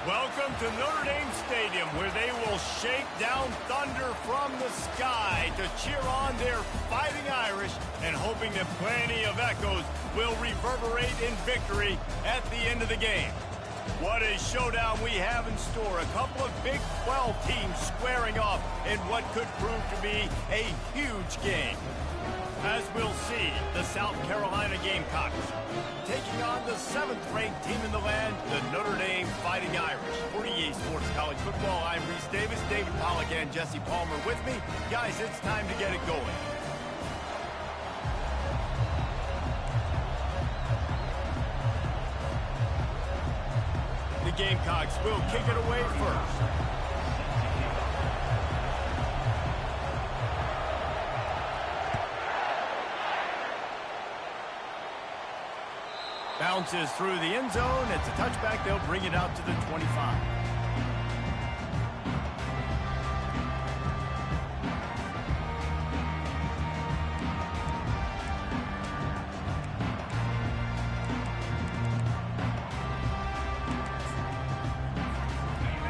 Welcome to Notre Dame Stadium, where they will shake down thunder from the sky to cheer on their Fighting Irish and hoping that plenty of echoes will reverberate in victory at the end of the game. What a showdown we have in store. A couple of Big 12 teams squaring off in what could prove to be a huge game. As we'll see, the South Carolina Gamecocks taking on the 7th-ranked team in the land, the Notre Dame Fighting Irish. For EA Sports College Football, I'm Reese Davis, David Pollack, and Jesse Palmer with me. Guys, it's time to get it going. The Gamecocks will kick it away first. Bounces through the end zone. It's a touchback. They'll bring it out to the 25.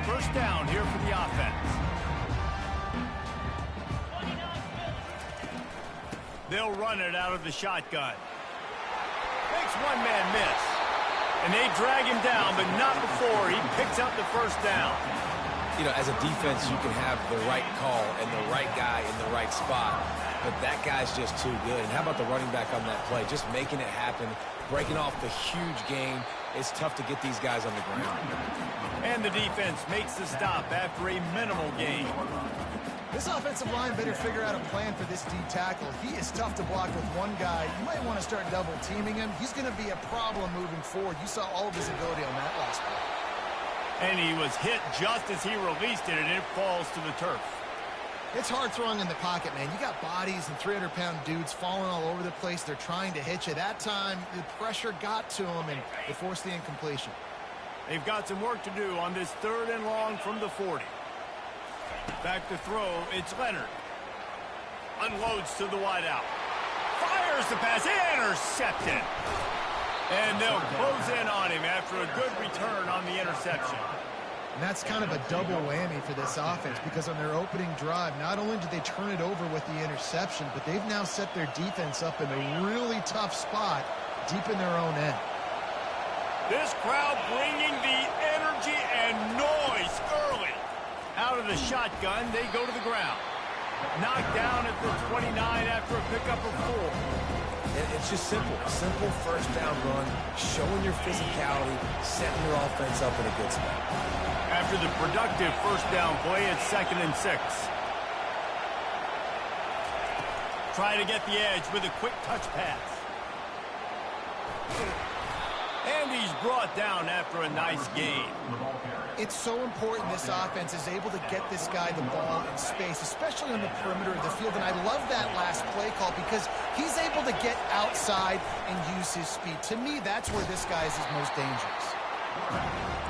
First down here for the offense. They'll run it out of the shotgun. Makes one man miss. And they drag him down, but not before he picks up the first down. You know, as a defense, you can have the right call and the right guy in the right spot, but that guy's just too good. And how about the running back on that play? Just making it happen, breaking off the huge gain. It's tough to get these guys on the ground. And the defense makes the stop after a minimal gain. This offensive line better figure out a plan for this D tackle. He is tough to block with one guy. You might want to start double teaming him. He's going to be a problem moving forward. You saw all of his ability on that last play. And he was hit just as he released it, and it falls to the turf. It's hard throwing in the pocket, man. You got bodies and 300-pound dudes falling all over the place. They're trying to hit you. That time, the pressure got to him, and they forced the incompletion. They've got some work to do on this 3rd and long from the 40. Back to throw, it's Leonard. Unloads to the wideout. Fires the pass, intercepted. And they'll close in on him after a good return on the interception. And that's kind of a double whammy for this offense, because on their opening drive, not only did they turn it over with the interception, but they've now set their defense up in a really tough spot deep in their own end. This crowd bringing the energy and noise early. Out of the shotgun, they go to the ground. Knocked down at the 29 after a pickup of 4. It's just simple. Simple first down run, showing your physicality, setting your offense up in a good spot. After the productive first down play, it's 2nd and 6. Try to get the edge with a quick touch pass. And he's brought down after a nice gain. It's so important this offense is able to get this guy the ball in space, especially on the perimeter of the field. And I love that last play call because he's able to get outside and use his speed. To me, that's where this guy is his most dangerous.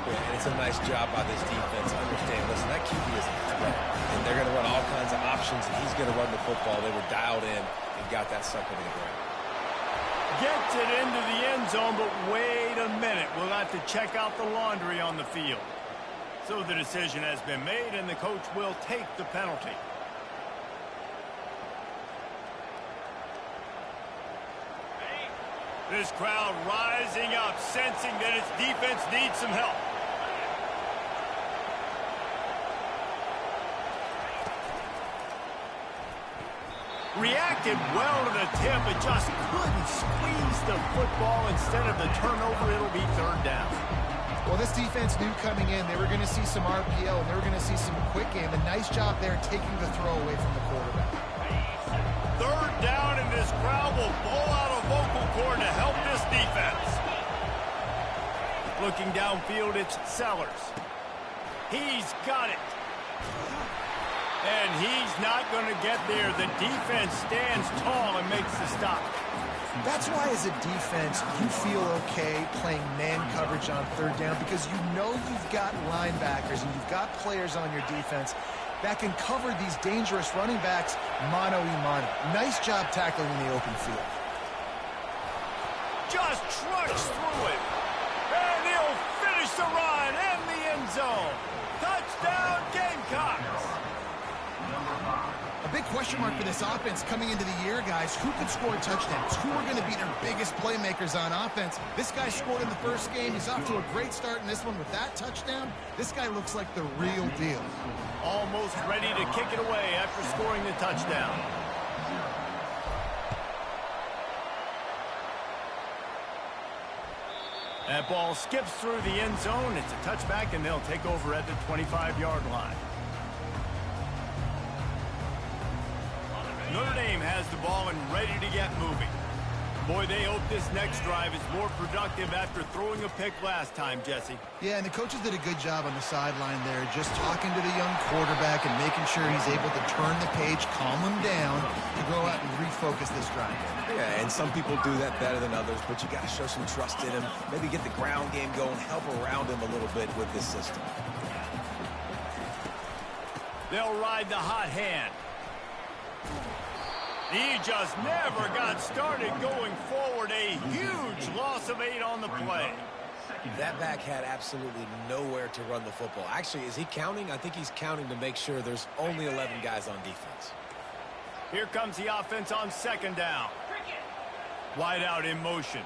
Yeah, and it's a nice job by this defense. Understand, listen, that QB is a threat. And they're going to run all kinds of options, and he's going to run the football. They were dialed in and got that sucker to the ground. Gets it into the end zone, but wait a minute. We'll have to check out the laundry on the field. So the decision has been made, and the coach will take the penalty. This crowd rising up, sensing that its defense needs some help. Reacted well to the tip, but just couldn't squeeze the football. Instead of the turnover, it'll be 3rd down. Well, this defense knew coming in they were going to see some RPO and they were going to see some quick game. A nice job there taking the throw away from the quarterback. 3rd down, and this crowd will blow out a vocal cord to help this defense. Looking downfield, it's Sellers. He's got it. And he's not going to get there. The defense stands tall and makes the stop. That's why, as a defense, you feel okay playing man coverage on 3rd down, because you know you've got linebackers and you've got players on your defense that can cover these dangerous running backs mano-a-mano. Nice job tackling in the open field. Just trucks through it. And he'll finish the run in the end zone. Touchdown, Gamecocks! A big question mark for this offense coming into the year, guys. Who could score touchdowns? Who are going to be their biggest playmakers on offense? This guy scored in the first game. He's off to a great start in this one with that touchdown. This guy looks like the real deal. Almost ready to kick it away after scoring the touchdown. That ball skips through the end zone. It's a touchback, and they'll take over at the 25-yard line. Notre Dame has the ball and ready to get moving. Boy, they hope this next drive is more productive after throwing a pick last time, Jesse. Yeah, and the coaches did a good job on the sideline there, just talking to the young quarterback and making sure he's able to turn the page, calm him down, to go out and refocus this drive. Yeah, and some people do that better than others, but you got to show some trust in him. Maybe get the ground game going, help around him a little bit with this system. They'll ride the hot hand. He just never got started going forward. A huge loss of 8 on the play. That back had absolutely nowhere to run the football. Actually, is he counting? I think he's counting to make sure there's only 11 guys on defense. Here comes the offense on second down. Wide out in motion.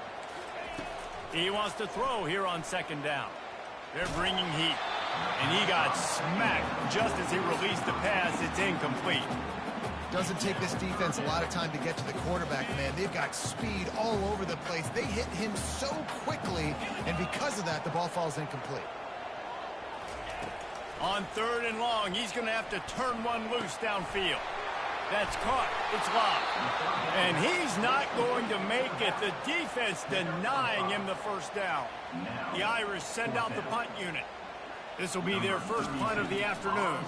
He wants to throw here on second down. They're bringing heat. And he got smacked just as he released the pass. It's incomplete. Doesn't take this defense a lot of time to get to the quarterback, man. They've got speed all over the place. They hit him so quickly, and because of that, the ball falls incomplete. On third and long, he's going to have to turn one loose downfield. That's caught. It's locked. And he's not going to make it. The defense denying him the first down. The Irish send out the punt unit. This will be their first punt of the afternoon.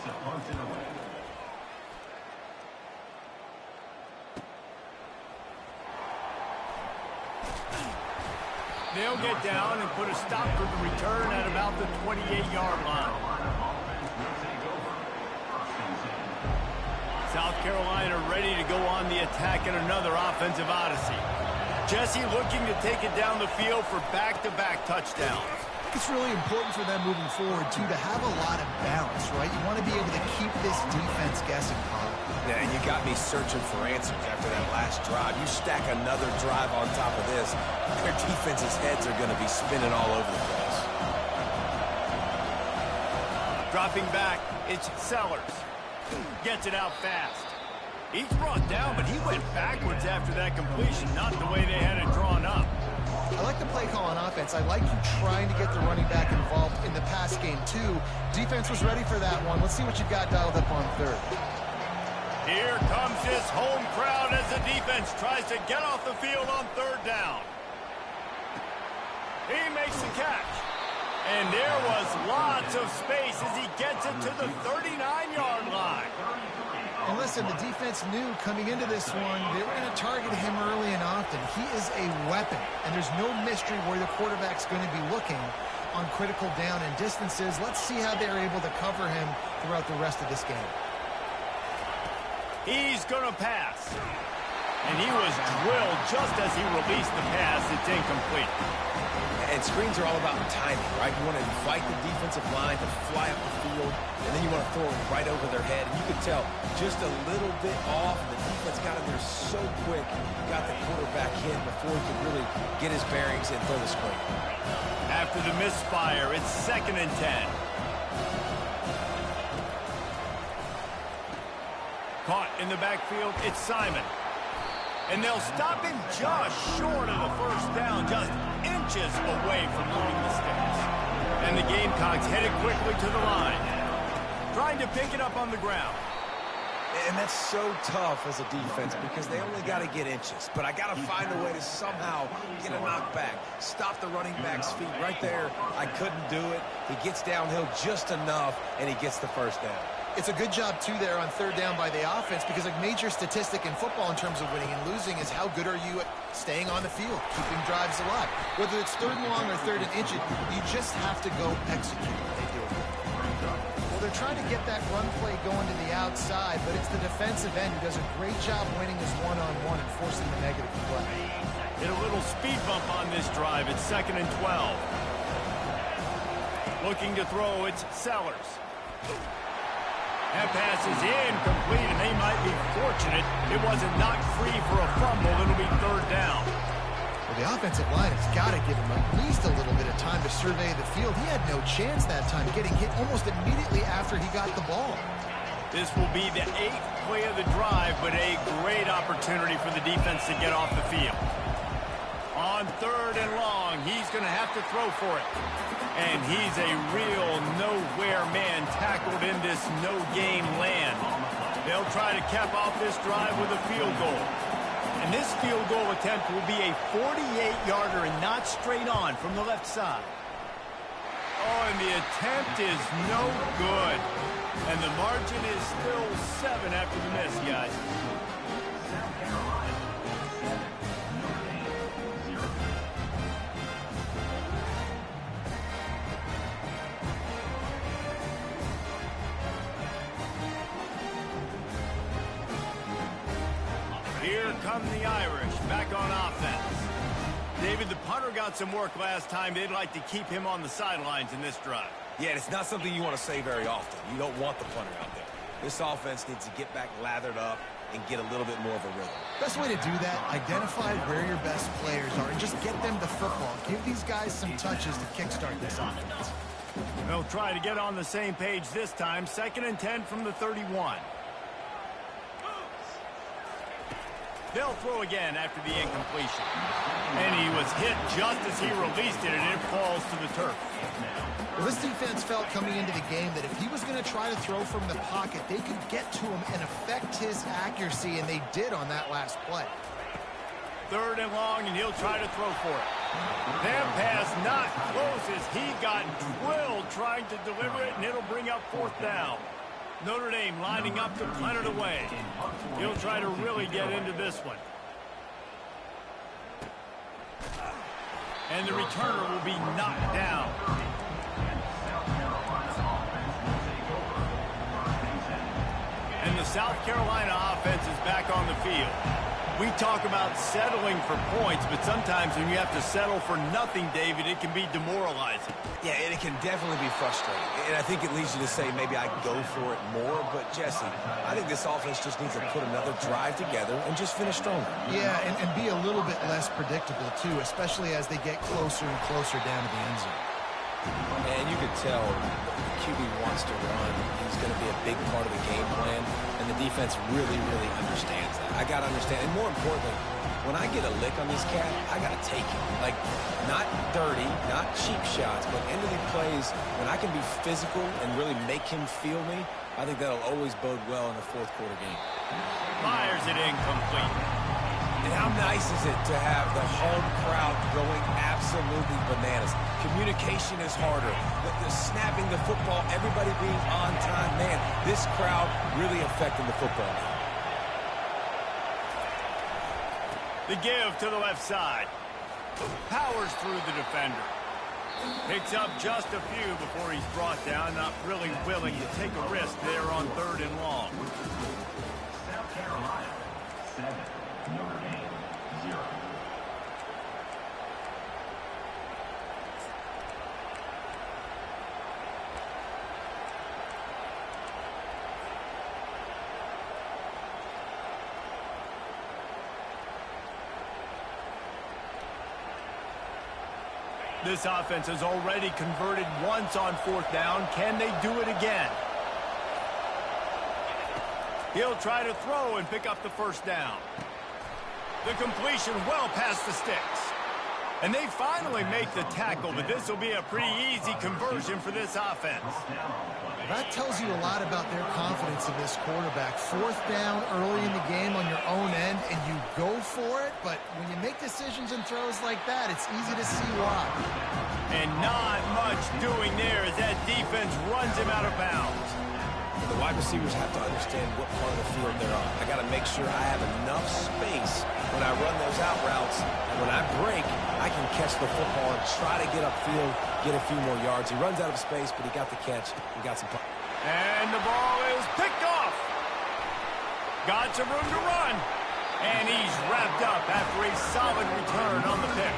They'll get down and put a stop for the return at about the 28-yard line. South Carolina ready to go on the attack in another offensive odyssey. Jesse looking to take it down the field for back-to-back touchdowns. I think it's really important for them moving forward, too, to have a lot of balance, right? You want to be able to keep this defense guessing, Paul. Yeah, and you got me searching for answers after that last drive. You stack another drive on top of this, their defense's heads are going to be spinning all over the place. Dropping back, it's Sellers. Gets it out fast. He's brought down, but he went backwards after that completion, not the way they had it drawn up. I like the play call on offense. I like you trying to get the running back involved in the pass game, too. Defense was ready for that one. Let's see what you've got dialed up on third. Here comes this home crowd as the defense tries to get off the field on third down. He makes the catch. And there was lots of space as he gets it to the 39-yard line. And listen, the defense knew coming into this one, they were going to target him early and often. He is a weapon, and there's no mystery where the quarterback's going to be looking on critical down and distances. Let's see how they're able to cover him throughout the rest of this game. He's going to pass. And he was drilled just as he released the pass. It's incomplete. And screens are all about timing, right? You want to invite the defensive line to fly up the field, and then you want to throw it right over their head. And you could tell just a little bit off. The defense got in there so quick, got the quarterback hit before he could really get his bearings and throw the screen. After the misfire, it's 2nd and 10. Caught in the backfield, it's Simon. And they'll stop him just short of the first down, just inches away from moving the sticks. And the Gamecocks headed quickly to the line, trying to pick it up on the ground. And that's so tough as a defense because they only got to get inches. But I got to find a way to somehow get a knockback, stop the running back's feet right there. I couldn't do it. He gets downhill just enough, and he gets the first down. It's a good job, too, there on third down by the offense because a major statistic in football in terms of winning and losing is how good are you at staying on the field, keeping drives alive. Whether it's third and long or third and inches, you just have to go execute. They do it. Well, they're trying to get that run play going to the outside, but it's the defensive end who does a great job winning his one-on-one and forcing the negative play. Hit a little speed bump on this drive. It's 2nd and 12. Looking to throw, it's Sellers. That pass is incomplete, and they might be fortunate it wasn't knocked free for a fumble. It'll be third down. Well, the offensive line has got to give him at least a little bit of time to survey the field. He had no chance that time, getting hit almost immediately after he got the ball. This will be the 8th play of the drive, but a great opportunity for the defense to get off the field. On third and long, he's going to have to throw for it. And he's a real nowhere man tackled in this no-game land. They'll try to cap off this drive with a field goal. And this field goal attempt will be a 48-yarder and not straight on from the left side. Oh, and the attempt is no good. And the margin is still 7 after the miss, guys. Here come the Irish, back on offense. David, the punter got some work last time. They'd like to keep him on the sidelines in this drive. Yeah, it's not something you want to say very often. You don't want the punter out there. This offense needs to get back lathered up and get a little bit more of a rhythm. Best way to do that, identify where your best players are and just get them the football. Give these guys some touches to kickstart this offense. They'll try to get on the same page this time. 2nd and 10 from the 31. They'll throw again after the incompletion. And he was hit just as he released it, and it falls to the turf. Well, this defense felt coming into the game that if he was going to try to throw from the pocket, they could get to him and affect his accuracy, and they did on that last play. 3rd and long, and he'll try to throw for it. That pass not close as he got drilled trying to deliver it, and it'll bring up 4th down. Notre Dame lining up to punt it away. He'll try to really get into this one. And the returner will be knocked down. And the South Carolina offense is back on the field. We talk about settling for points, but sometimes when you have to settle for nothing, David, it can be demoralizing. Yeah, and it can definitely be frustrating. And I think it leads you to say maybe I go for it more. But, Jesse, I think this offense just needs to put another drive together and just finish stronger. Yeah, and be a little bit less predictable, too, especially as they get closer and closer down to the end zone. And you could tell the QB wants to run. He's going to be a big part of the game plan. And the defense really, really understands that. I got to understand. And more importantly, when I get a lick on this cat, I got to take it. Like, not dirty, not cheap shots, but end of the plays, when I can be physical and really make him feel me, I think that'll always bode well in a 4th quarter game. Fires it incomplete. And how nice is it to have the home crowd going absolutely bananas? Communication is harder. The snapping the football, everybody being on time. Man, this crowd really affecting the football now. The give to the left side. Powers through the defender. Picks up just a few before he's brought down. Not really willing to take a risk there on 3rd and long. South Carolina, 7. Notre Dame, 0. This offense has already converted once on 4th down. Can they do it again? He'll try to throw and pick up the 1st down. The completion well past the sticks. And they finally make the tackle, but this will be a pretty easy conversion for this offense. That tells you a lot about their confidence in this quarterback. 4th down early in the game on your own end, and you go for it, but when you make decisions and throws like that, it's easy to see why. And not much doing there as that defense runs him out of bounds. The wide receivers have to understand what part of the field they're on. I got to make sure I have enough space when I run those out routes, and when I break, I can catch the football and try to get upfield, get a few more yards. He runs out of space, but he got the catch. He got some. And the ball is picked off. Got some room to run. And he's wrapped up after a solid return on the pick.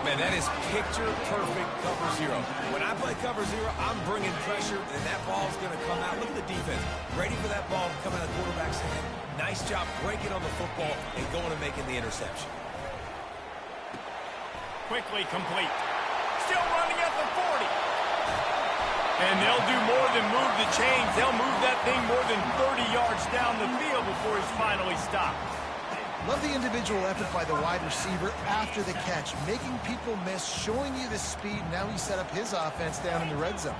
Man, that is picture-perfect cover zero. When I play cover zero, I'm bringing pressure, and that ball's going to come out. Look at the defense. Ready for that ball to come out of the quarterback's hand. Nice job breaking on the football and going and making the interception. Quickly complete. Still running at the 40. And they'll do more than move the chains. They'll move that thing more than 30 yards down the field before he's finally stopped. Love the individual effort by the wide receiver after the catch, making people miss, showing you the speed. Now he set up his offense down in the red zone.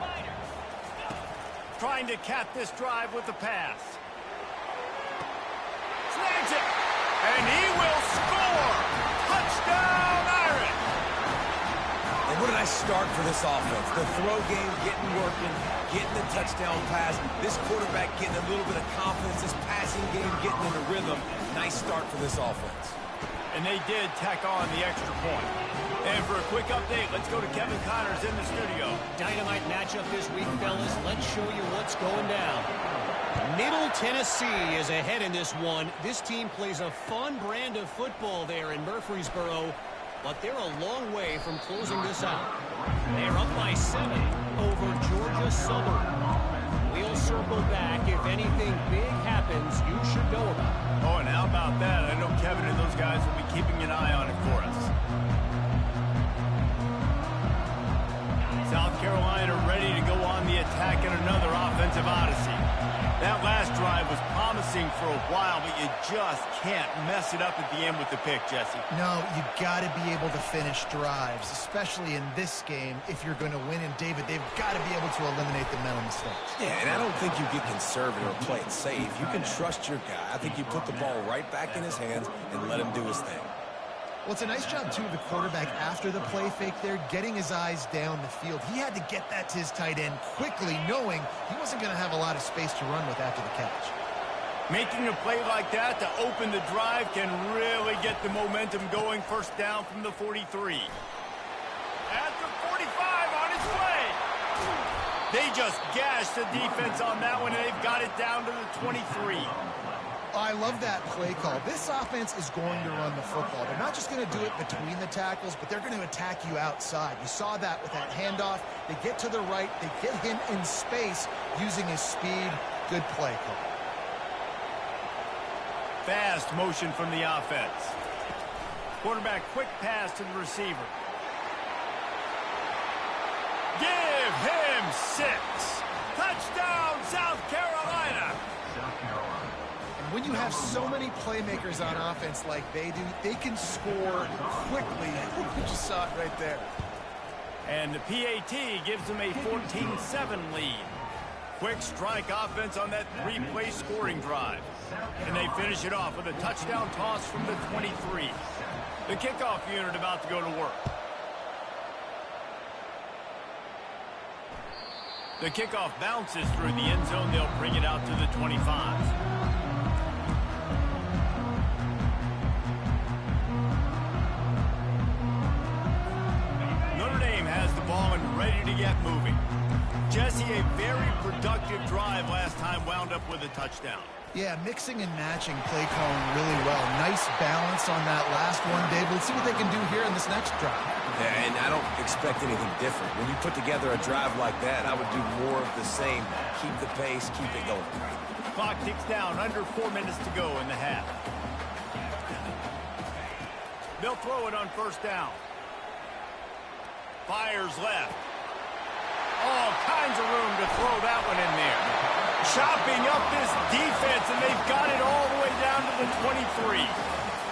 Trying to cap this drive with the pass. Snags it. And he will score. Touchdown, Irish. And what a nice start for this offense. The throw game getting working, getting the touchdown pass. This quarterback getting a little bit of confidence. This passing game getting in a rhythm. Nice start for this offense. And they did tack on the extra point. And for a quick update, let's go to Kevin Connors in the studio. Dynamite matchup this week, fellas. Let's show you what's going down. Middle Tennessee is ahead in this one. This team plays a fun brand of football there in Murfreesboro, but they're a long way from closing this out. They're up by 7 over Georgia Southern. We'll circle back. If anything big happens, you should know about it. Oh, and how about that? I know Kevin and those guys will be keeping an eye on it for us. South Carolina ready to go on the attack in another offensive odyssey. That last drive was promising for a while, but you just can't mess it up at the end with the pick, Jesse. No, you got to be able to finish drives, especially in this game. If you're going to win, and David, they've got to be able to eliminate the mental mistakes. Yeah, and I don't think you get conservative or play it safe. You can trust your guy. I think you put the ball right back in his hands and let him do his thing. Well, it's a nice job, too, of the quarterback after the play fake there, getting his eyes down the field. He had to get that to his tight end quickly, knowing he wasn't going to have a lot of space to run with after the catch. Making a play like that to open the drive can really get the momentum going. First down from the 43. At the 45 on his way. They just gashed the defense on that one, and they've got it down to the 23. I love that play call. This offense is going to run the football. They're not just going to do it between the tackles, but they're going to attack you outside. You saw that with that handoff. They get to the right. They get him in space using his speed. Good play call. Fast motion from the offense. Quarterback quick pass to the receiver. Give him 6. Touchdown, South Carolina. South Carolina. When you have so many playmakers on offense like they do, they can score quickly. You just saw it right there. And the PAT gives them a 14-7 lead. Quick strike offense on that 3-play scoring drive. And they finish it off with a touchdown toss from the 23. The kickoff unit about to go to work. The kickoff bounces through the end zone. They'll bring it out to the 25. Ready to get moving. Jesse, a very productive drive last time, wound up with a touchdown. Yeah, mixing and matching play calling really well. Nice balance on that last one, Dave. Let's see what they can do here in this next drive. Yeah, and I don't expect anything different. When you put together a drive like that, I would do more of the same. Keep the pace, keep it going. Clock ticks down, under 4 minutes to go in the half. They'll throw it on first down. Fires left. All kinds of room to throw that one in there. Chopping up this defense, and they've got it all the way down to the 23.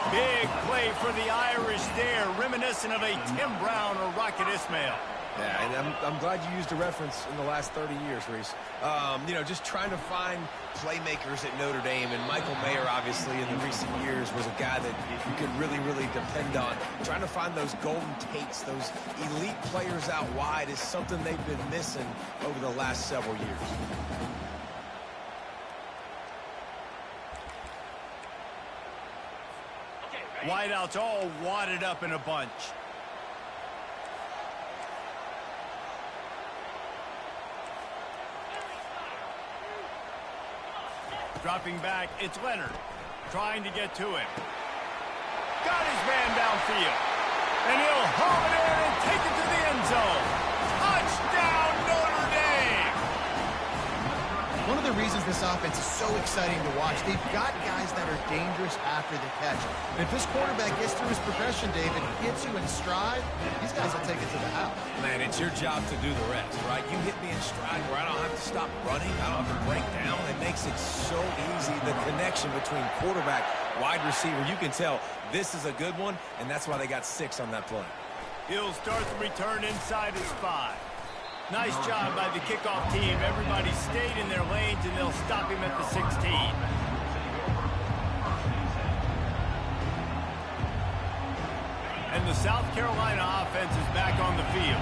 Big play for the Irish there, reminiscent of a Tim Brown or Rocket Ismail. Yeah, and I'm glad you used a reference in the last 30 years, Reese. You know, just trying to find playmakers at Notre Dame, and Michael Mayer, obviously, in the recent years, was a guy that you could really, really depend on. Trying to find those golden takes, those elite players out wide is something they've been missing over the last several years. Wideouts all wadded up in a bunch. Dropping back, it's Leonard. Trying to get to him. Got his man downfield. And he'll haul it in and take it to the end zone. Touchdown, Notre Dame! One of the reasons this offense is so exciting to watch, they've got guys that are dangerous after the catch. And if this quarterback gets through his progression, David, hits you in stride, these guys will take it to the house. Man, it's your job to do the rest, right? You hit me in stride where I don't have to stop running. I don't have to break down. It makes it so easy. The connection between quarterback, wide receiver, you can tell this is a good one, and that's why they got 6 on that play. He'll start the return inside his 5. Nice job by the kickoff team. Everybody stayed in their lanes, and they'll stop him at the 16. And the South Carolina offense is back on the field.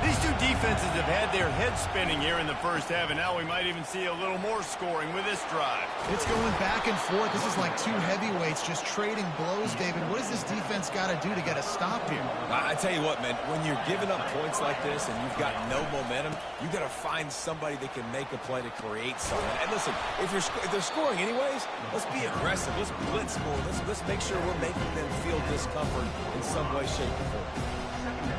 These two defenses have had their heads spinning here in the first half, and now we might even see a little more scoring with this drive. It's going back and forth. This is like two heavyweights just trading blows, David. What does this defense got to do to get a stop here? I tell you what, man, when you're giving up points like this and you've got no momentum, you got to find somebody that can make a play to create something. And listen, if they're scoring anyways, let's be aggressive. Let's blitz more. Let's make sure we're making them feel discomfort in some way, shape, or form.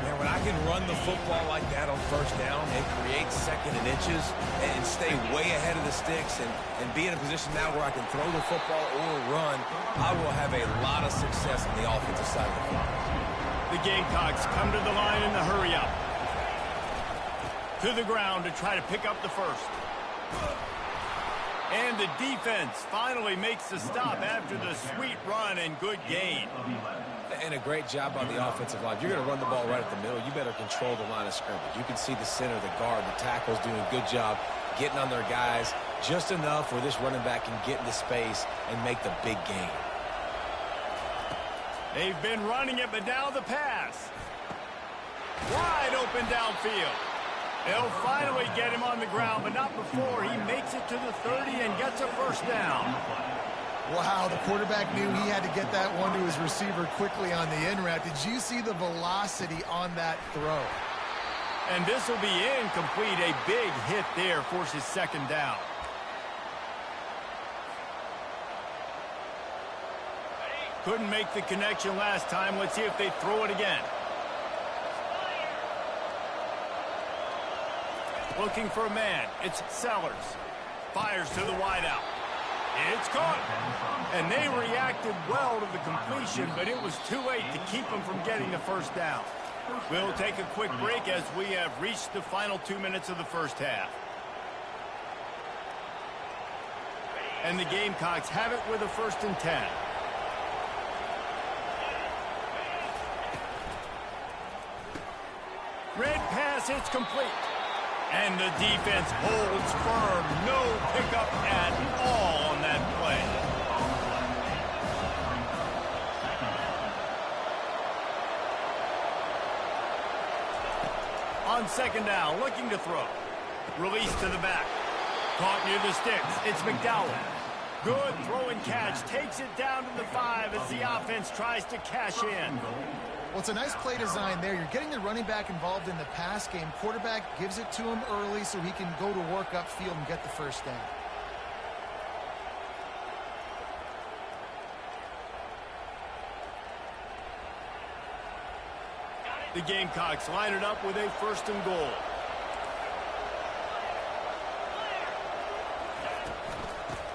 Man, when I can run the football like that on first down and create second and inches and stay way ahead of the sticks and be in a position now where I can throw the football or run, I will have a lot of success on the offensive side of the football. The Gamecocks come to the line in the hurry up. To the ground to try to pick up the first. And the defense finally makes the stop after the sweet run and good gain. And a great job on the offensive line. If you're going to run the ball right at the middle, you better control the line of scrimmage. You can see the center, the guard, the tackles doing a good job getting on their guys just enough where this running back can get into space and make the big gain. They've been running it, but now the pass. Wide open downfield. They'll finally get him on the ground, but not before he makes it to the 30 and gets a first down. Wow, the quarterback knew he had to get that one to his receiver quickly on the in route. Did you see the velocity on that throw? And this will be incomplete. A big hit there forces second down. Couldn't make the connection last time. Let's see if they throw it again. Looking for a man. It's Sellers. Fires to the wideout. It's caught. And they reacted well to the completion, but it was too late to keep them from getting the first down. We'll take a quick break as we have reached the final 2 minutes of the first half. And the Gamecocks have it with a 1st and 10. Red pass, it's complete. And the defense holds firm. No pickup at all on that play. On second down, looking to throw. Release to the back. Caught near the sticks. It's McDowell. Good throw and catch. Takes it down to the 5 as the offense tries to cash in. Well, it's a nice play design there. You're getting the running back involved in the pass game. Quarterback gives it to him early so he can go to work upfield and get the first down. The Gamecocks line it up with a 1st and goal.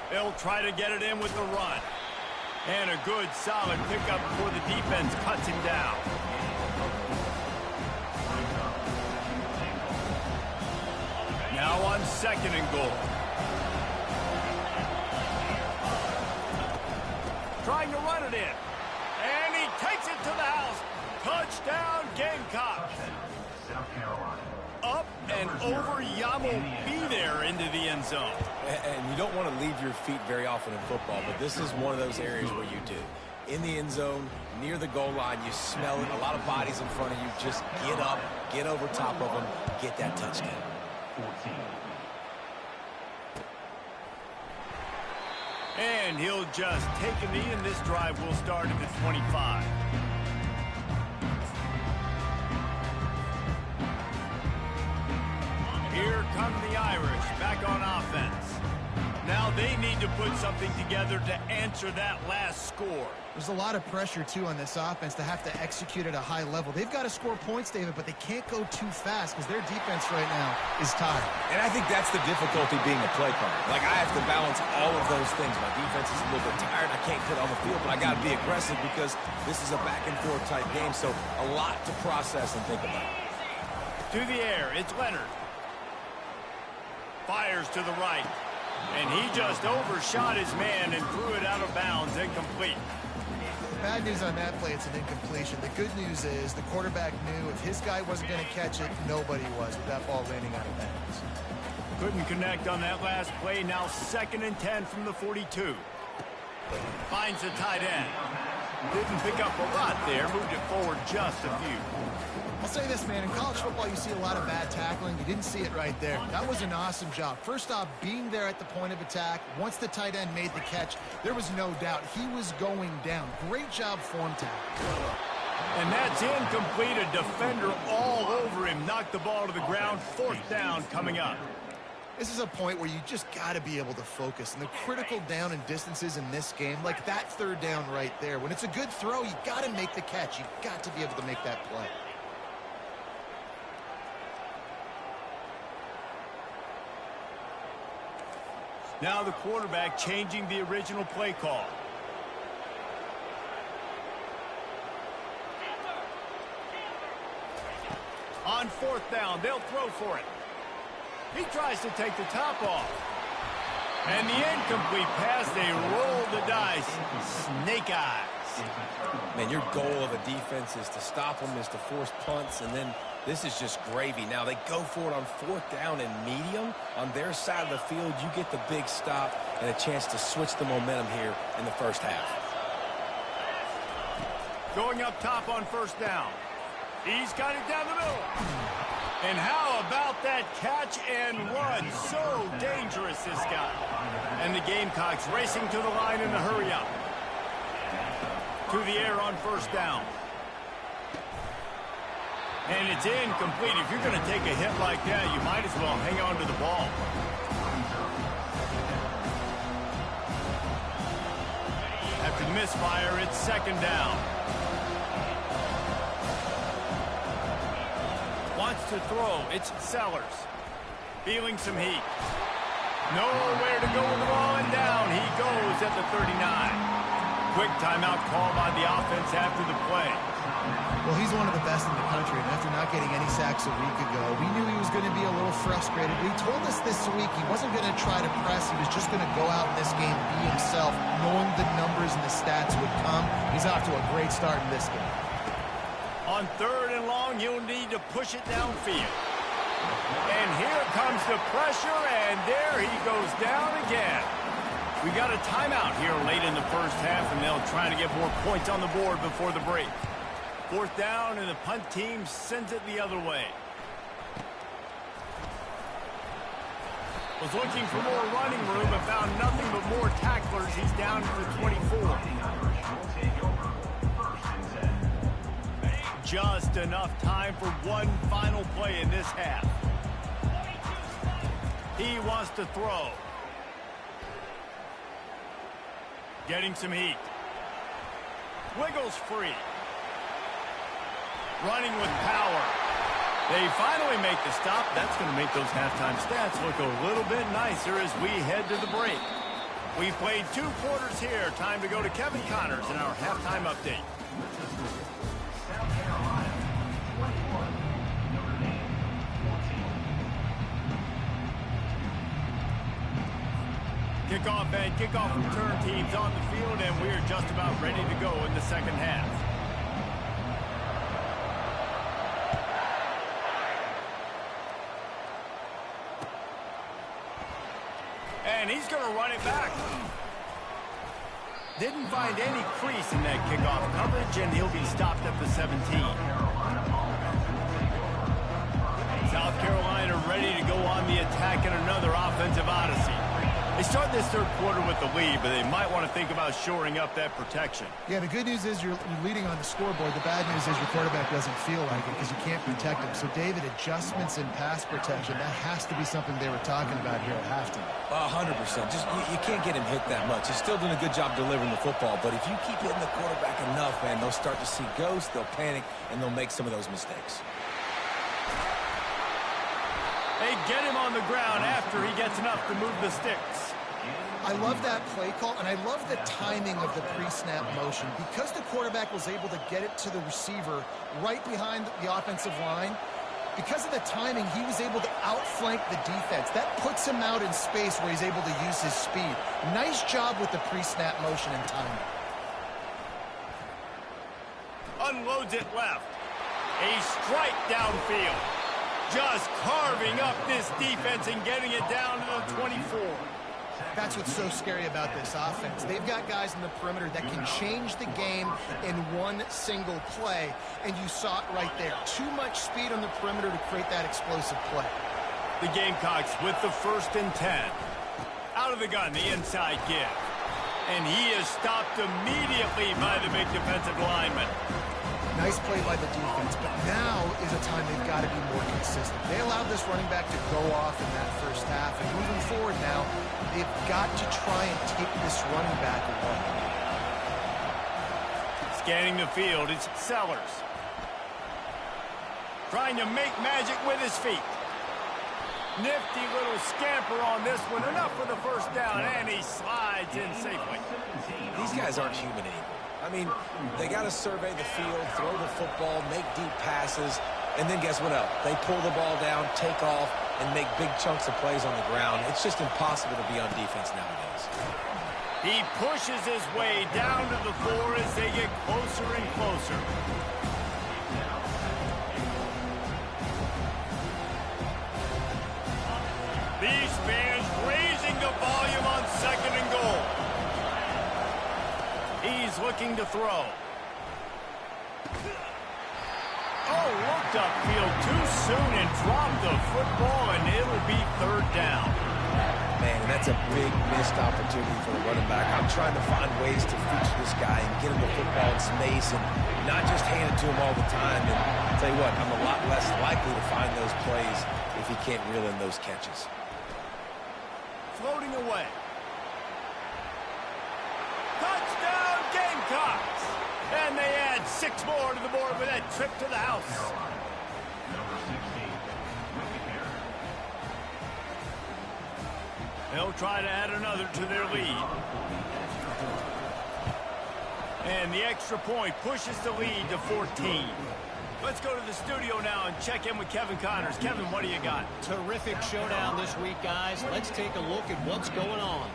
They'll try to get it in with the run. And a good, solid pickup before the defense cuts him down. Now on 2nd and goal. Trying to run it in. And he takes it to the house. Touchdown, Gamecocks. South Carolina. Up and over Yamo be there into the end zone. And you don't want to leave your feet very often in football, but this is one of those areas where you do. In the end zone, near the goal line, you smell it. A lot of bodies in front of you. Just get up, get over top of them, get that touchdown. 14. And he'll just take a knee, and this drive will start at the 25. Here come the Irish back on offense. Now they need to put something together to answer that last score. There's a lot of pressure, too, on this offense to have to execute at a high level. They've got to score points, David, but they can't go too fast because their defense right now is tired. And I think that's the difficulty being a play caller. Like, I have to balance all of those things. My defense is a little bit tired. I can't put on the field, but I got to be aggressive because this is a back-and-forth type game, so a lot to process and think about. To the air, it's Leonard. Fires to the right. And he just overshot his man and threw it out of bounds, incomplete. Bad news on that play, it's an incompletion. The good news is the quarterback knew if his guy wasn't going to catch it, nobody was with that ball landing out of bounds. Couldn't connect on that last play. Now 2nd and 10 from the 42. Finds the tight end. Didn't pick up a lot there. Moved it forward just a few. I'll say this, man. In college football, you see a lot of bad tackling. You didn't see it right there. That was an awesome job. First off, being there at the point of attack. Once the tight end made the catch, there was no doubt he was going down. Great job form tackle. And that's incomplete. A defender all over him. Knocked the ball to the ground. 4th down coming up. This is a point where you just got to be able to focus. And the critical down and distances in this game, like that 3rd down right there. When it's a good throw, you got to make the catch. You got to be able to make that play. Now the quarterback changing the original play call. On 4th down, they'll throw for it. He tries to take the top off. And the incomplete pass, they roll the dice. Snake eyes. Man, your goal of a defense is to stop them, is to force punts, and then this is just gravy. Now they go for it on 4th down and medium. On their side of the field, you get the big stop and a chance to switch the momentum here in the first half. Going up top on 1st down. He's got it down the middle. And how about that catch and run? So dangerous, this guy. And the Gamecocks racing to the line in the hurry up. To the air on 1st down. And it's incomplete. If you're going to take a hit like that, you might as well hang on to the ball. After the misfire, it's 2nd down. Wants to throw. It's Sellers. Feeling some heat. Nowhere to go with the ball, and down he goes at the 39. Quick timeout call by the offense after the play. Well, he's one of the best in the country, and after not getting any sacks a week ago, we knew he was going to be a little frustrated. He told us this week he wasn't going to try to press. He was just going to go out in this game, be himself, knowing the numbers and the stats would come. He's off to a great start in this game. On 3rd and long, you'll need to push it downfield. And here comes the pressure, and there he goes down again. We got a timeout here late in the first half, and they'll try to get more points on the board before the break. 4th down, and the punt team sends it the other way. Was looking for more running room and found nothing but more tacklers. He's down to the 24. Just enough time for one final play in this half. He wants to throw. Getting some heat. Wiggles free. Running with power. They finally make the stop. That's going to make those halftime stats look a little bit nicer as we head to the break. We played 2 quarters here. Time to go to Kevin Connors in our halftime update. South Carolina, 21, Notre Dame, 14. Kickoff and kickoff return teams on the field, and we're just about ready to go in the second half. And he's going to run it back. Didn't find any crease in that kickoff coverage, and he'll be stopped at the 17. South Carolina ready to go on the attack in another offensive odyssey. They start this third quarter with the lead, but they might want to think about shoring up that protection. Yeah, the good news is you're leading on the scoreboard. The bad news is your quarterback doesn't feel like it because you can't protect him. So, David, adjustments in pass protection, that has to be something they were talking about here at halftime. 100%. Just you can't get him hit that much. He's still doing a good job delivering the football, but if you keep hitting the quarterback enough, man, they'll start to see ghosts, they'll panic, and they'll make some of those mistakes. They get him on the ground after he gets enough to move the sticks. I love that play call, and I love the timing of the pre-snap motion. Because the quarterback was able to get it to the receiver right behind the offensive line, because of the timing, he was able to outflank the defense. That puts him out in space where he's able to use his speed. Nice job with the pre-snap motion and timing. Unloads it left. A strike downfield. Just carving up this defense and getting it down to the 24. That's what's so scary about this offense. They've got guys in the perimeter that can change the game in one single play, and you saw it right there. Too much speed on the perimeter to create that explosive play. The Gamecocks with the 1st and 10. Out of the gun, the inside give. And he is stopped immediately by the big defensive lineman. Nice play by the defense, but now is a time they've got to be more consistent. They allowed this running back to go off in that first half, and moving forward now, they've got to try and take this running back away. Scanning the field, it's Sellers. Trying to make magic with his feet. Nifty little scamper on this one. Enough for the first down, and he slides in safely. These guys aren't human anymore. I mean, they got to survey the field, throw the football, make deep passes, and then guess what else? They pull the ball down, take off, and make big chunks of plays on the ground. It's just impossible to be on defense nowadays. He pushes his way down to the floor as they get closer and closer. These fans raising the volume on 2nd and goal. He's looking to throw. Oh, looked upfield too soon and dropped the football, and it'll be 3rd down. Man, that's a big missed opportunity for the running back. I'm trying to find ways to feature this guy and get him the football in space and not just hand it to him all the time. And I'll tell you what, I'm a lot less likely to find those plays if he can't reel in those catches. Floating away. Touchdown Gamecocks! And they add 6 more to the board with that trip to the house. Number 16, They'll try to add another to their lead. And the extra point pushes the lead to 14. Let's go to the studio now and check in with Kevin Connors. Kevin, what do you got? Terrific showdown this week, guys. Let's take a look at what's going on.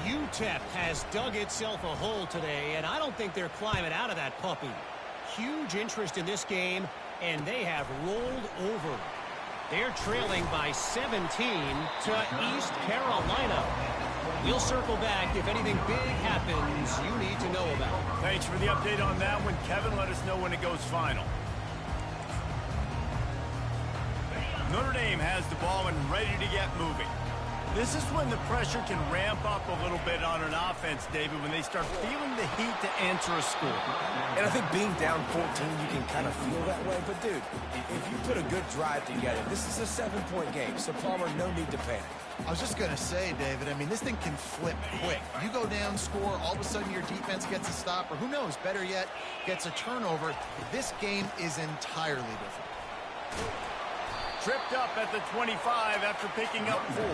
UTEP has dug itself a hole today, and I don't think they're climbing out of that puppy. Huge interest in this game, and they have rolled over. They're trailing by 17 to East Carolina. We'll circle back if anything big happens you need to know about. Thanks for the update on that one, Kevin. Let us know when it goes final. Notre Dame has the ball and ready to get moving. This is when the pressure can ramp up a little bit on an offense, David, when they start feeling the heat to answer a score. And I think being down 14, you can kind of feel that way. But, dude, if you put a good drive together, this is a 7-point game. So, Palmer, no need to panic. I was just going to say, David, I mean, this thing can flip quick. You go down, score, all of a sudden your defense gets a stop, or who knows, better yet, gets a turnover. This game is entirely different. Tripped up at the 25 after picking up 4.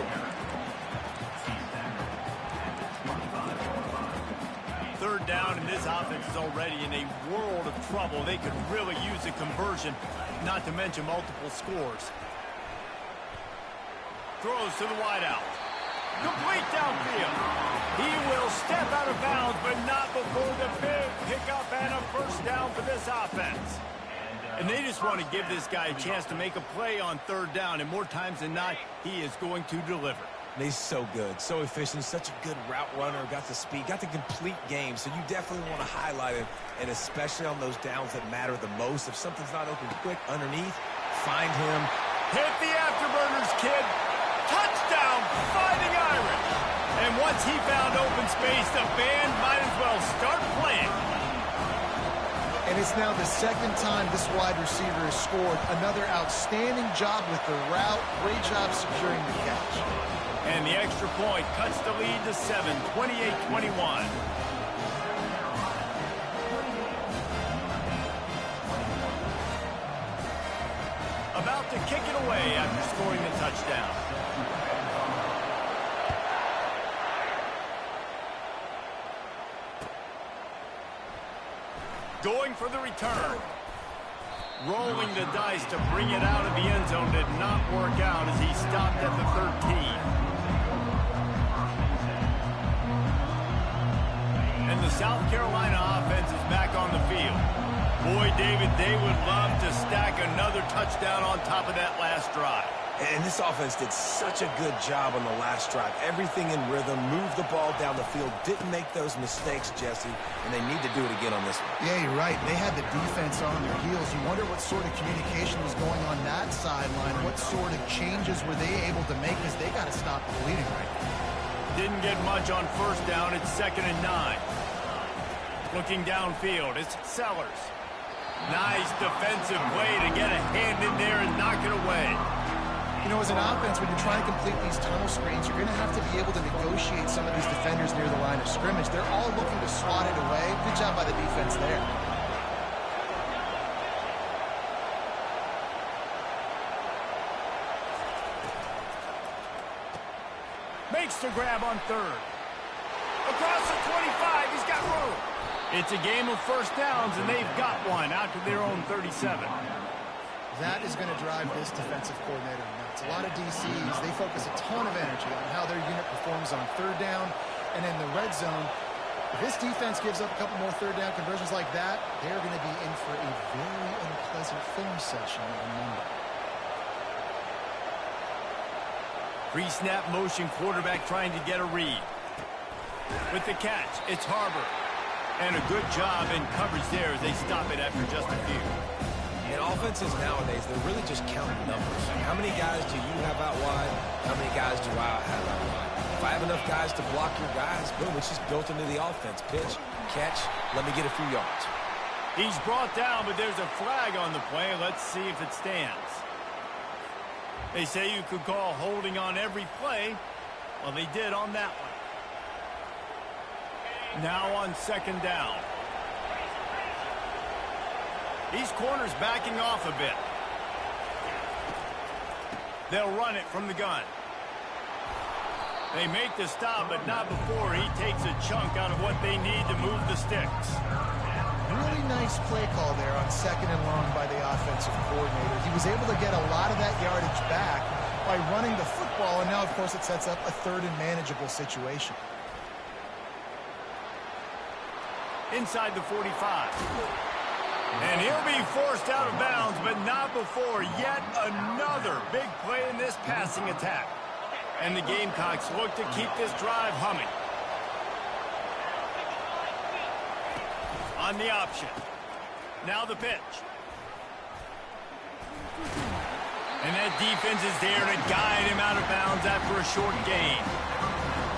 Third down, and this offense is already in a world of trouble. They could really use a conversion, not to mention multiple scores. Throws to the wideout. Complete downfield. He will step out of bounds, but not before the big pickup and a first down for this offense. And they just want to give this guy a chance to make a play on 3rd down, and more times than not, he is going to deliver. And he's so good, so efficient, such a good route runner, got the speed, got the complete game, so you definitely want to highlight him, and especially on those downs that matter the most. If something's not open quick underneath, find him. Hit the afterburners, kid. Touchdown, Fighting Irish. once he found open space, the band might as well start playing. And it's now the second time this wide receiver has scored. Another outstanding job with the route. Great job securing the catch. And the extra point cuts the lead to 7, 28-21. About to kick it away after scoring the touchdown. Going for the return. Rolling the dice to bring it out of the end zone did not work out as he stopped at the 13. And the South Carolina offense is back on the field. Boy, David, they would love to stack another touchdown on top of that last drive. And this offense did such a good job on the last drive. Everything in rhythm, moved the ball down the field, didn't make those mistakes, Jesse, and they need to do it again on this one. Yeah, you're right. They had the defense on their heels. You wonder what sort of communication was going on that sideline. What sort of changes were they able to make as they got to stop the bleeding right now. Didn't get much on first down. It's 2nd and 9. Looking downfield, it's Sellers. Nice defensive play to get a hand in there and knock it away. You know, as an offense, when you're trying to complete these tunnel screens, you're going to have to be able to negotiate some of these defenders near the line of scrimmage. They're all looking to swat it away. Good job by the defense there. Makes the grab on 3rd. Across the 25, he's got room. It's a game of first downs, and they've got one out to their own 37. That is going to drive this defensive coordinator nuts. A lot of DCs, they focus a ton of energy on how their unit performs on 3rd down and in the red zone. If this defense gives up a couple more 3rd down conversions like that, they're going to be in for a very unpleasant film session on Monday. Pre-snap motion quarterback trying to get a read. With the catch, it's Harbor. And a good job in coverage there as they stop it after just a few. And offenses nowadays, they're really just counting numbers. How many guys do you have out wide? How many guys do I have out wide? If I have enough guys to block your guys, boom, it's just built into the offense. Pitch, catch, let me get a few yards. He's brought down, but there's a flag on the play. Let's see if it stands. They say you could call holding on every play. Well, they did on that one. Now on 2nd down. These corners backing off a bit. They'll run it from the gun. They make the stop, but not before he takes a chunk out of what they need to move the sticks. Really nice play call there on 2nd and long by the offensive coordinator. He was able to get a lot of that yardage back by running the football, and now, of course, it sets up a 3rd and manageable situation. Inside the 45. And he'll be forced out of bounds, but not before yet another big play in this passing attack. And the Gamecocks look to keep this drive humming. On the option. Now the pitch. And that defense is there to guide him out of bounds after a short gain.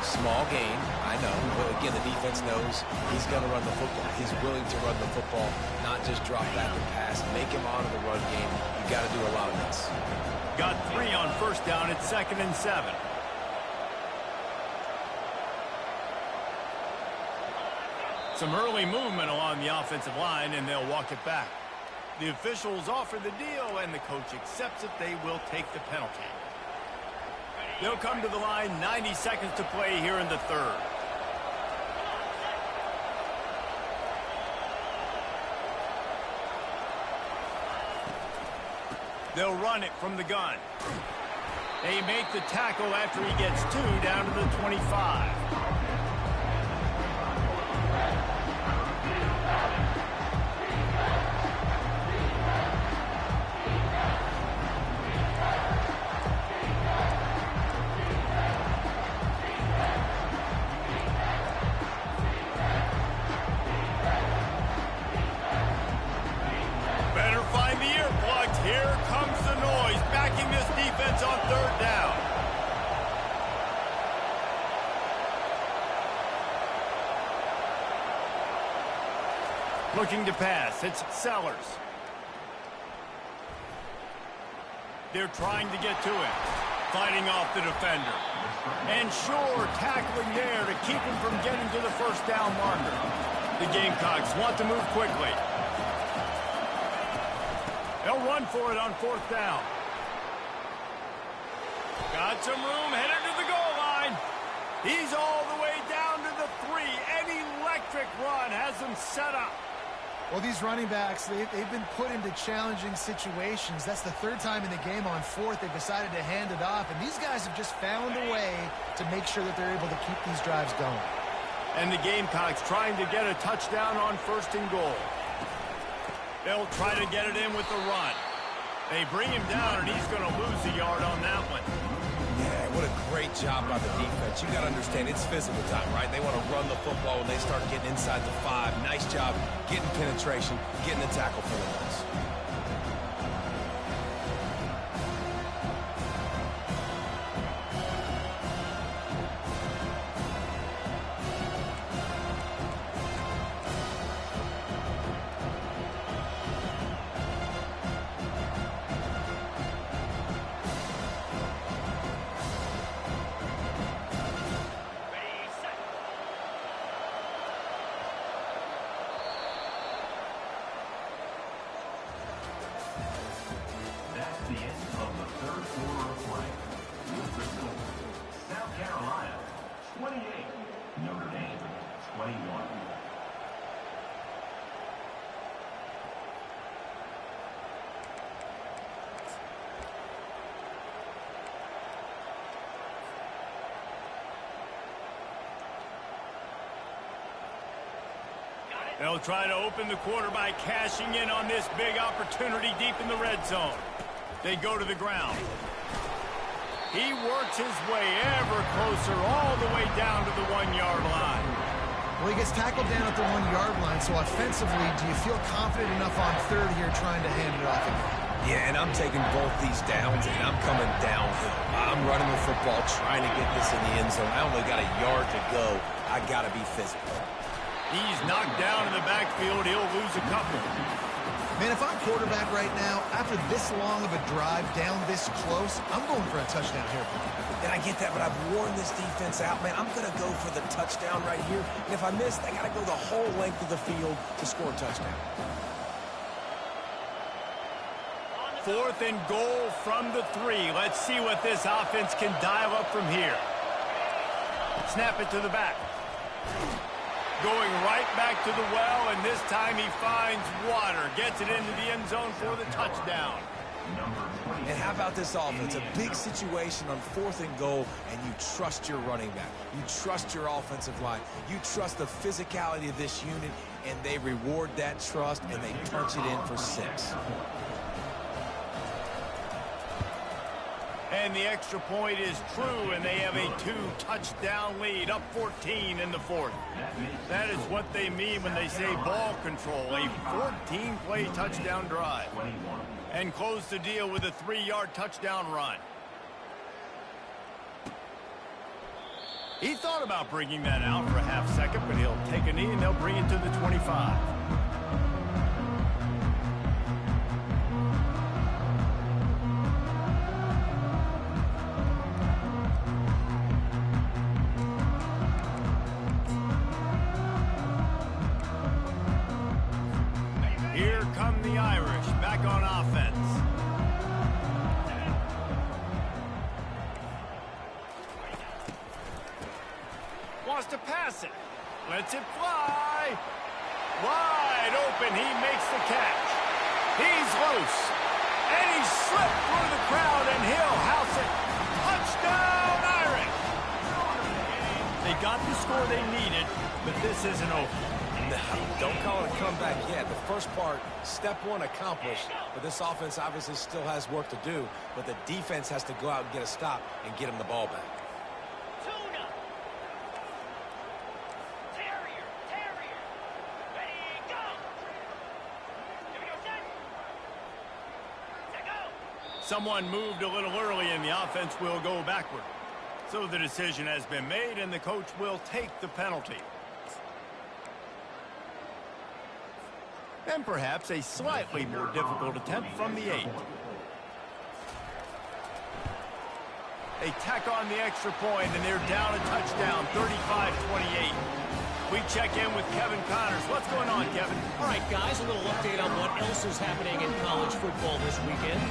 Small gain, I know, but again, the defense knows he's going to run the football. He's willing to run the football, not just drop back and pass, make him honor the run game. You got to do a lot of this. Got 3 on first down at 2nd and 7. Some early movement along the offensive line, and they'll walk it back. The officials offer the deal, and the coach accepts it. They will take the penalty. They'll come to the line, 90 seconds to play here in the 3rd. They'll run it from the gun. They make the tackle after he gets 2 down to the 25. Looking to pass. It's Sellers. They're trying to get to him. Fighting off the defender. And Shore tackling there to keep him from getting to the first down marker. The Gamecocks want to move quickly. They'll run for it on 4th down. Got some room, headed to the goal line. He's all the way down to the 3. An electric run has him set up. Well, these running backs, they've been put into challenging situations. That's the 3rd time in the game. On 4th, they've decided to hand it off. And these guys have just found a way to make sure that they're able to keep these drives going. And the Gamecocks trying to get a touchdown on 1st and goal. They'll try to get it in with the run. They bring him down, and he's going to lose a yard on that one. Yeah, what a great job by the defense. You got to understand, it's physical time, right? They want to run the football when they start getting inside the 5. Nice job getting penetration, getting the tackle for the loss. That's the end of the 3rd quarter of play. With the score, South Carolina 28, Notre Dame 21. They'll try to open the quarter by cashing in on this big opportunity deep in the red zone. They go to the ground. He works his way ever closer all the way down to the 1-yard line. Well, he gets tackled down at the 1-yard line, so offensively, do you feel confident enough on 3rd here trying to hand it off again? Yeah, and I'm taking both these downs, and I'm coming downhill. I'm running the football, trying to get this in the end zone. I only got a yard to go. I got to be physical. He's knocked down in the backfield. He'll lose a couple. Man, if I'm quarterback right now, after this long of a drive down this close, I'm going for a touchdown here. And I get that, but I've worn this defense out, man. I'm going to go for the touchdown right here. And if I miss, I got to go the whole length of the field to score a touchdown. 4th and goal from the 3. Let's see what this offense can dial up from here. Snap it to the back. Going right back to the well, and this time he finds water. Gets it into the end zone for the touchdown. And how about this offense? A big situation on 4th and goal, and you trust your running back. You trust your offensive line. You trust the physicality of this unit, and they reward that trust, and they punch it in for 6. And the extra point is true, and they have a 2-touchdown lead, up 14 in the 4th. That is what they mean when they say ball control, a 14-play touchdown drive. And close the deal with a 3-yard touchdown run. He thought about bringing that out for a half second, but he'll take a knee and they'll bring it to the 25. Here come the Irish back on offense. Wants to pass it. Lets it fly. Wide open. He makes the catch. He's loose. And he slipped through the crowd, and he'll house it. Touchdown, Irish. They got the score they needed, but this isn't over. No, don't call it a comeback yet. The first part, step 1 accomplished, but this offense obviously still has work to do, but the defense has to go out and get a stop and get them the ball back. Someone moved a little early, and the offense will go backward. So the decision has been made, and the coach will take the penalty. and perhaps a slightly more difficult attempt from the 8. They tack on the extra point, and they're down a touchdown, 35-28. We check in with Kevin Connors. What's going on, Kevin? All right, guys, a little update on what else is happening in college football this weekend.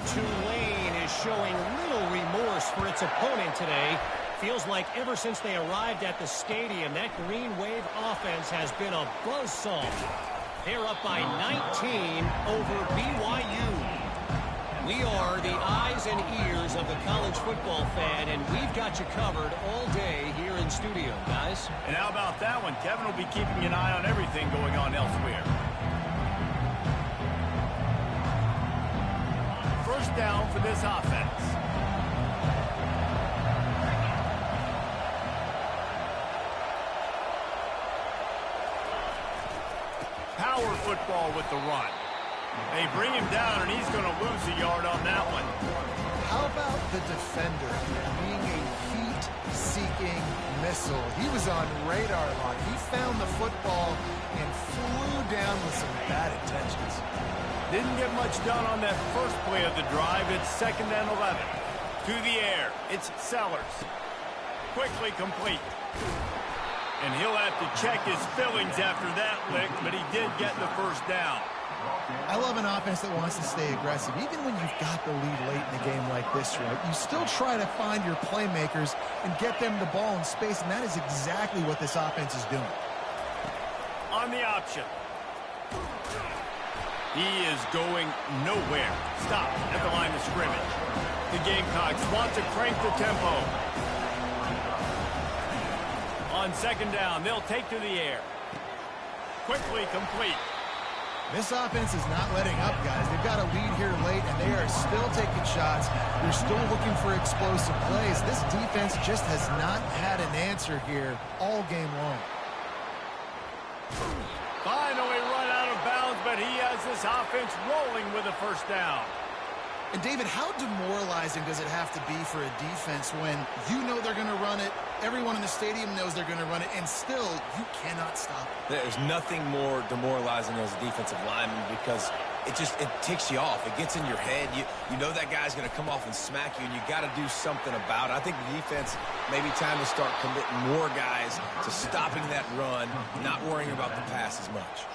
Tulane is showing little remorse for its opponent today. Feels like ever since they arrived at the stadium, that Green Wave offense has been a buzzsaw. They're up by 19 over BYU. We are the eyes and ears of the college football fan, and we've got you covered all day here in studio, guys. And how about that one? Kevin will be keeping an eye on everything going on elsewhere. First down for this offense. Power football with the run. They bring him down, and he's going to lose a yard on that one. How about the defender being a heat-seeking missile? He was on radar lock. He found the football and flew down with some bad intentions. Didn't get much done on that first play of the drive. It's 2nd and 11. To the air. It's Sellers. Quickly complete. And he'll have to check his fillings after that lick, but he did get the first down. I love an offense that wants to stay aggressive. Even when you've got the lead late in the game like this, right, you still try to find your playmakers and get them the ball in space, and that is exactly what this offense is doing. On the option. He is going nowhere. Stop at the line of scrimmage. The Gamecocks want to crank the tempo. On 2nd down, they'll take to the air. Quickly complete. This offense is not letting up, guys. They've got a lead here late, and they are still taking shots. They're still looking for explosive plays. This defense just has not had an answer here all game long. Finally run out of bounds, but he has this offense rolling with a first down. And, David, how demoralizing does it have to be for a defense when you know they're going to run it, everyone in the stadium knows they're going to run it, and still you cannot stop it? There's nothing more demoralizing as a defensive lineman because it ticks you off. It gets in your head. You know that guy's going to come off and smack you, and you got to do something about it. I think the defense maybe time to start committing more guys to stopping that run, not worrying about the pass as much.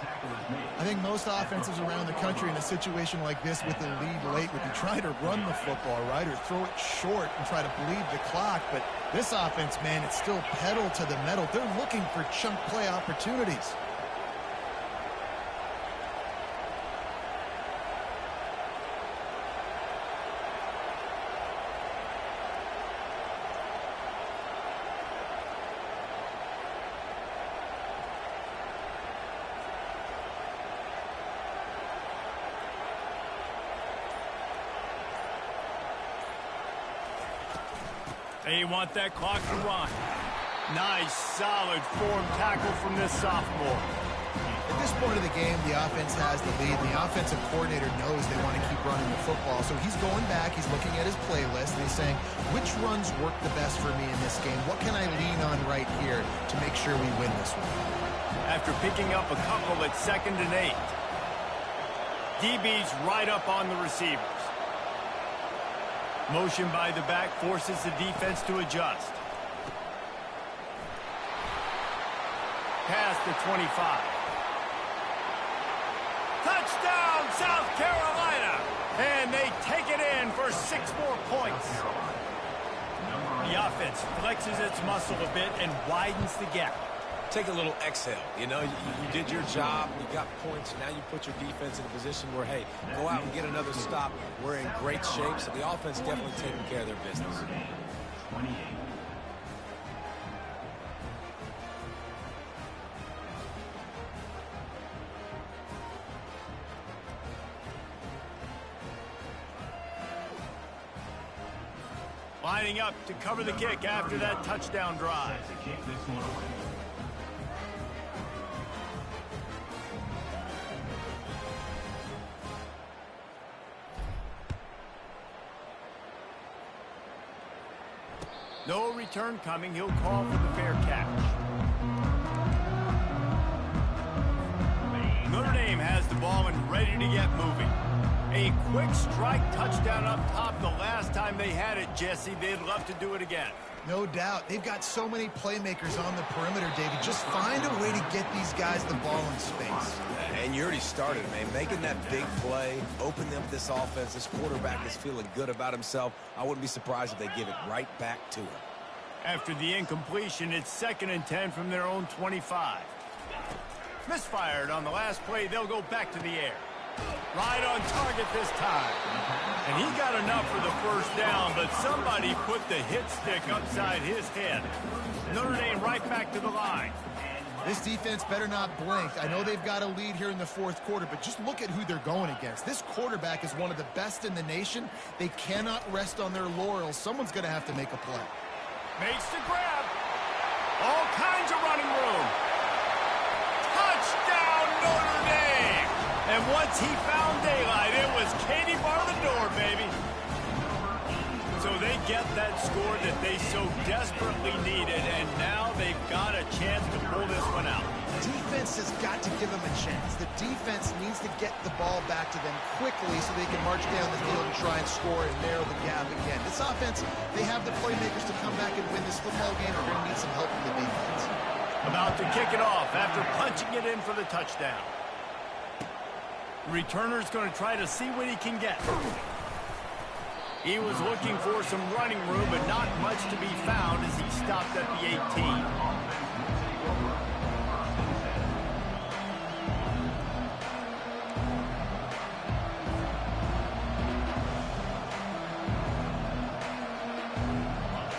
I think most offenses around the country in a situation like this with the lead late would be trying to run the football, right, or throw it short and try to bleed the clock. But this offense, man, it's still pedal to the metal. They're looking for chunk play opportunities. They want that clock to run. Nice, solid form tackle from this sophomore. At this point of the game, the offense has the lead. The offensive coordinator knows they want to keep running the football. So he's going back, he's looking at his playlist, and he's saying, which runs work the best for me in this game? What can I lean on right here to make sure we win this one? After picking up a couple at 2nd and 8. DB's right up on the receivers. Motion by the back forces the defense to adjust. Past the 25. Touchdown, South Carolina! And they take it in for 6 more points. The offense flexes its muscle a bit and widens the gap. Take a little exhale. You know, you did your job, you got points, now you put your defense in a position where, hey, go out and get another stop. We're in great shape, so the offense definitely taking care of their business. 28. Lining up to cover the kick after that touchdown drive. To kick this one away. No return coming. He'll call for the fair catch. Notre Dame has ready to get moving. A quick strike touchdown up top the last time they had it, Jesse. They'd love to do it again. No doubt. They've got so many playmakers on the perimeter, David. Just find a way to get these guys the ball in space. And you already started, man. Making that big play, opening up this offense. This quarterback is feeling good about himself. I wouldn't be surprised if they give it right back to him. After the incompletion, it's 2nd and 10 from their own 25. Misfired on the last play. They'll go back to the air. Right on target this time. And he got enough for the first down, but somebody put the hit stick upside his head. Notre Dame right back to the line. This defense better not blink. I know they've got a lead here in the 4th quarter, but just look at who they're going against. This quarterback is one of the best in the nation. They cannot rest on their laurels. Someone's going to have to make a play. Makes the grab. All kinds of running room. Touchdown, Notre Dame. And once he found daylight, it was Katie bar the door, baby. So they get that score that they so desperately needed, and now they've got a chance to pull this one out. Defense has got to give them a chance. The defense needs to get the ball back to them quickly so they can march down the field and try and score and narrow the gap again. This offense, they have the playmakers to come back and win this football game. They're going to need some help from the defense. About to kick it off after punching it in for the touchdown. Returner's going to try to see what he can get. He was looking for some running room, but not much to be found as he stopped at the 18.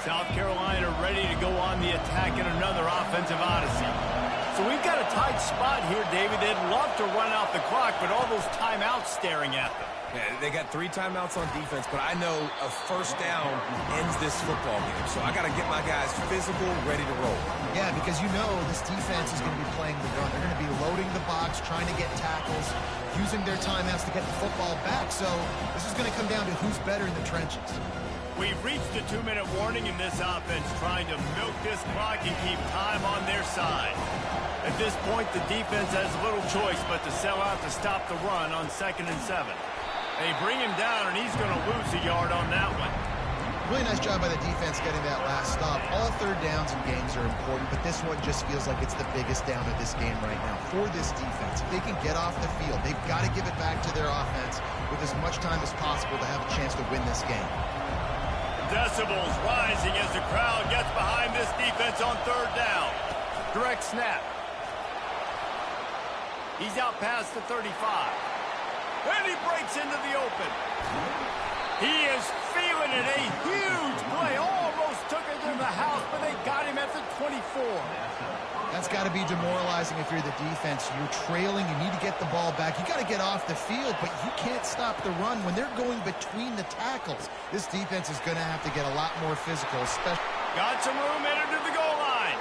South Carolina ready to go on the attack in another offensive odyssey. So we've got a tight spot here, David. They'd love to run out the clock, but all those timeouts staring at them. Yeah, they got 3 timeouts on defense, but I know a first down ends this football game. So I got to get my guys physical, ready to roll. Yeah, because you know this defense is going to be playing the run. They're going to be loading the box, trying to get tackles, using their timeouts to get the football back. So this is going to come down to who's better in the trenches. We've reached the 2-minute warning in this offense, trying to milk this clock and keep time on their side. At this point, the defense has little choice but to sell out to stop the run on 2nd and 7. They bring him down, and he's going to lose a yard on that one. Really nice job by the defense getting that last stop. All 3rd downs in games are important, but this one just feels like it's the biggest down of this game right now for this defense. If they can get off the field, they've got to give it back to their offense with as much time as possible to have a chance to win this game. Decibels rising as the crowd gets behind this defense on 3rd down. Direct snap. He's out past the 35. And he breaks into the open. He is feeling it. A huge play. Almost took it to the house, but they got him at the 24. That's got to be demoralizing if you're the defense. You're trailing. You need to get the ball back. You got to get off the field, but you can't stop the run when they're going between the tackles. This defense is going to have to get a lot more physical, especially. Got some room entered to the goal line.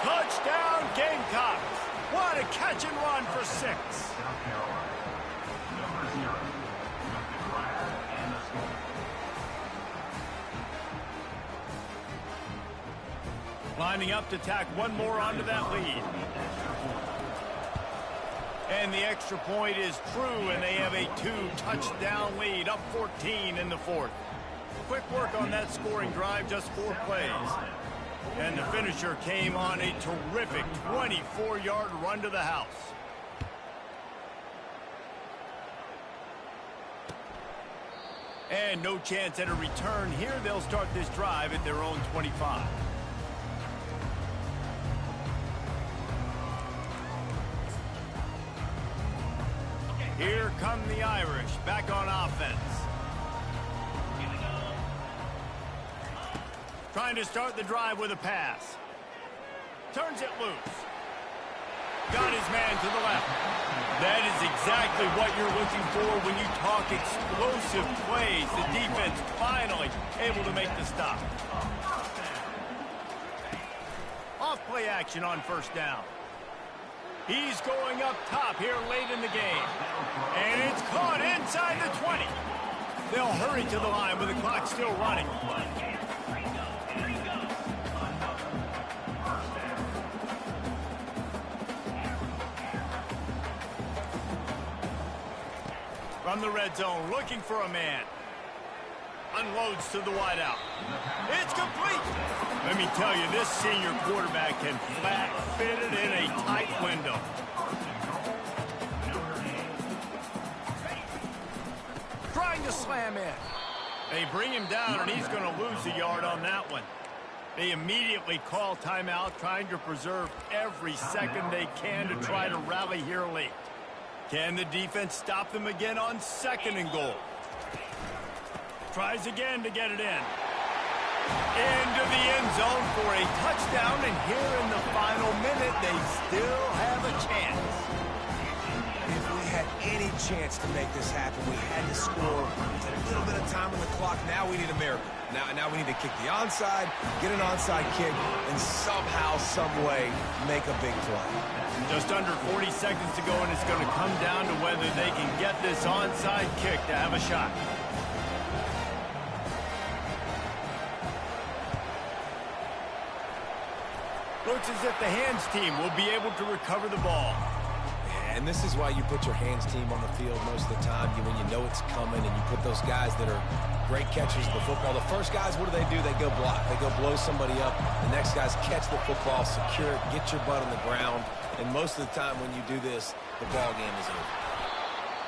Touchdown, Gamecocks. What a catch and run for 6. South Carolina. Number 0. With the grab and the score. Lining up to tack one more onto that lead. And the extra point is true, and they have a 2-touchdown lead, up 14 in the 4th. Quick work on that scoring drive, just 4 plays. And the finisher came on a terrific 24-yard run to the house. And no chance at a return here. They'll start this drive at their own 25. Here come the Irish, back on offense. Trying to start the drive with a pass. Turns it loose. Got his man to the left. That is exactly what you're looking for when you talk explosive plays. The defense finally able to make the stop. Off play action on 1st down. He's going up top here late in the game. And it's caught inside the 20. They'll hurry to the line with the clock still running. from the red zone, looking for a man. Unloads to the wideout. It's complete. Let me tell you, this senior quarterback can flat fit it in a tight window. Trying to slam in. They bring him down, and he's going to lose a yard on that one. They immediately call timeout, trying to preserve every second they can to try to rally here late. Can the defense stop them again on 2nd and goal? Tries again to get it in. Into the end zone for a touchdown, and here in the final minute, they still have a chance. If we had any chance to make this happen, we had to score. With a little bit of time on the clock, now we need a miracle. Now we need to kick the onside, get an onside kick, and somehow, some way, make a big play. Just under 40 seconds to go, and it's going to come down to whether they can get this onside kick to have a shot. Looks as if the hands team will be able to recover the ball. And this is why you put your hands team on the field most of the time, when you know it's coming, and you put those guys that are great catchers of the football. The first guys, what do? They go block. They go blow somebody up. The next guys catch the football, secure it, get your butt on the ground. And most of the time when you do this, the ball game is over.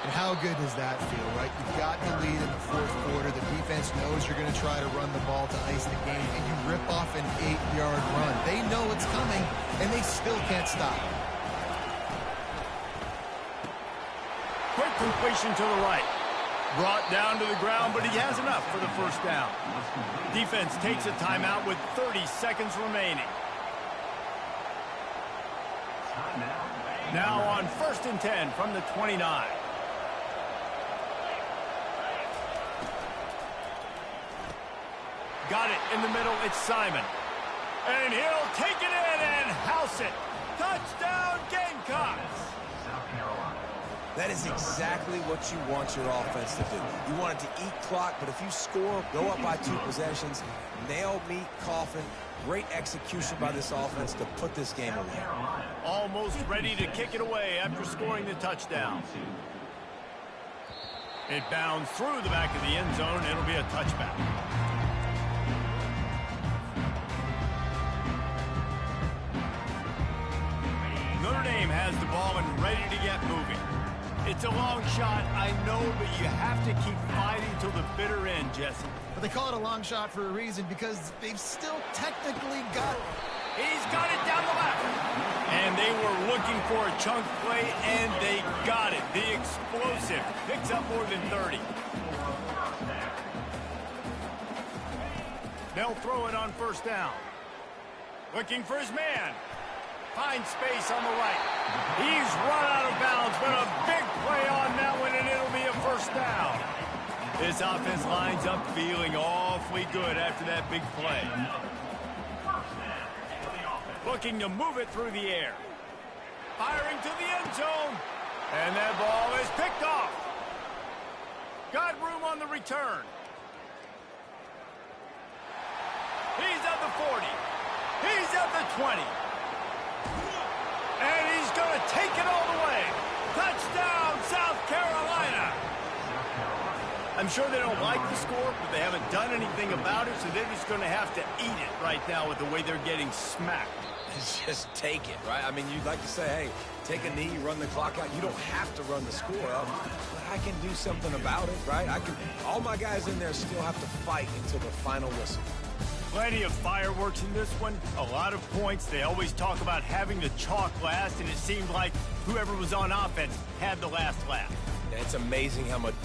And how good does that feel, right? You've got the lead in the 4th quarter. The defense knows you're going to try to run the ball to ice the game, and you rip off an 8-yard run. They know it's coming, and they still can't stop. Quick completion to the right. Brought down to the ground, but he has enough for the first down. Defense takes a timeout with 30 seconds remaining. Now on 1st and 10 from the 29. Got it in the middle. It's Simon. And he'll take it in and house it. Touchdown, Gamecocks. That is exactly what you want your offense to do. You want it to eat clock, but if you score, go up by 2 possessions, nail meat coffin, great execution by this offense to put this game away. Almost ready to kick it away after scoring the touchdown. It bounds through the back of the end zone. It'll be a touchback. Notre Dame has the ball and ready to get moving. It's a long shot, I know, but you have to keep fighting till the bitter end, Jesse. But they call it a long shot for a reason, because they've still technically got it. He's got it down the left. And they were looking for a chunk play, and they got it. The explosive picks up more than 30. They'll throw it on 1st down. Looking for his man. Finds space on the right. He's run out of bounds, but a big play on that one, and it'll be a 1st down. This offense lines up feeling awfully good after that big play. Looking to move it through the air. Firing to the end zone. And that ball is picked off. Got room on the return. He's at the 40. He's at the 20. And he's going to take it all the way. Touchdown, South Carolina. I'm sure they don't like the score, but they haven't done anything about it, so they're just going to have to eat it right now with the way they're getting smacked. Just take it, right? I mean, you'd like to say, hey, take a knee, run the clock out. You don't have to run the score up, but I can do something about it, right? All my guys in there still have to fight until the final whistle. Plenty of fireworks in this one, a lot of points. They always talk about having the chalk last, and it seemed like whoever was on offense had the last laugh. It's amazing how much